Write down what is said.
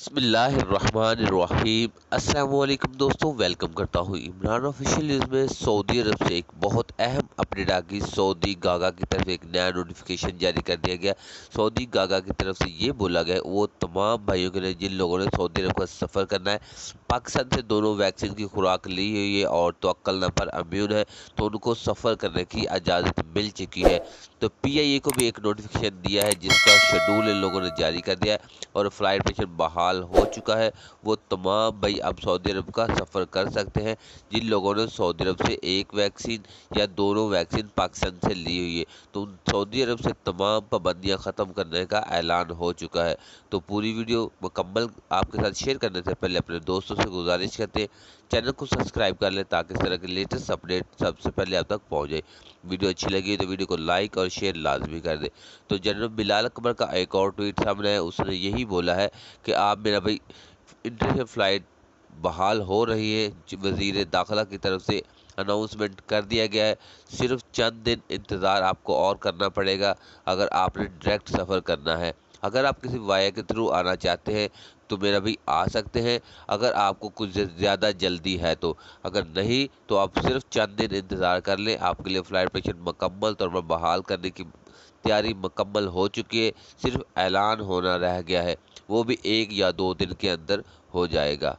بسم اللہ الرحمن الرحیم۔ السلام علیکم دوستوں، ویلکم کرتا ہوں عمران آفیشیل نیوز میں۔ سعودی عرب سے ایک بہت اہم اپڈیٹ آ گئی۔ سعودی گاگا کی طرف سے ایک نیا نوٹیفیکیشن جاری کر دیا گیا۔ سعودی گاگا کی طرف سے یہ بولا گیا وہ تمام بھائیوں کے لیے جن لوگوں نے سعودی عرب کا سفر کرنا ہے، پاکستان سے دونوں ویکسین کی خوراک لی ہوئی ہے اور توکل نہ پر امیون ہے، تو ان کو سفر کرنے کی اجازت مل چکی ہے۔ تو پی آئی اے کو بھی ایک نوٹیفیکیشن دیا ہے جس کا شیڈول ان لوگوں نے جاری کر دیا ہے اور فلائٹ مشن بحال ہو چکا ہے۔ وہ تمام بھائی اب سعودی عرب کا سفر کر سکتے ہیں جن لوگوں نے سعودی عرب سے ایک ویکسین یا دونوں ویکسین پاکستان سے لی ہوئی ہے، تو سعودی عرب سے تمام پابندیاں ختم کرنے کا اعلان ہو چکا ہے۔ تو پوری ویڈیو مکمل آپ کے ساتھ شیئر کرنے سے پہلے اپنے دوستوں سے گزارش کرتے ہیں چینل کو سبسکرائب کر لیں تاکہ اس طرح کے لیٹسٹ اپڈیٹ سب سے پہلے آپ تک پہنچ جائے۔ ویڈیو اچھی لگی تو ویڈیو کو لائک اور شیئر لازمی کر دیں۔ تو جنرل بلال اکبر کا ایک اور ٹویٹ سامنے ہے، اس نے یہی بولا ہے کہ آپ میرا بھائی انٹرنیشنل فلائٹ بحال ہو رہی ہے، وزیر داخلہ کی طرف سے اناؤنسمنٹ کر دیا گیا ہے، صرف چند دن انتظار آپ کو اور کرنا پڑے گا اگر آپ نے ڈائریکٹ سفر کرنا ہے۔ اگر آپ کسی وایا کے تھرو آنا چاہتے ہیں تو میرا بھی آ سکتے ہیں اگر آپ کو کچھ زیادہ جلدی ہے تو، اگر نہیں تو آپ صرف چند دن انتظار کر لیں۔ آپ کے لیے فلائٹ مشن مکمل طور پر بحال کرنے کی تیاری مکمل ہو چکی ہے، صرف اعلان ہونا رہ گیا ہے، وہ بھی 1 یا 2 دن کے اندر ہو جائے گا۔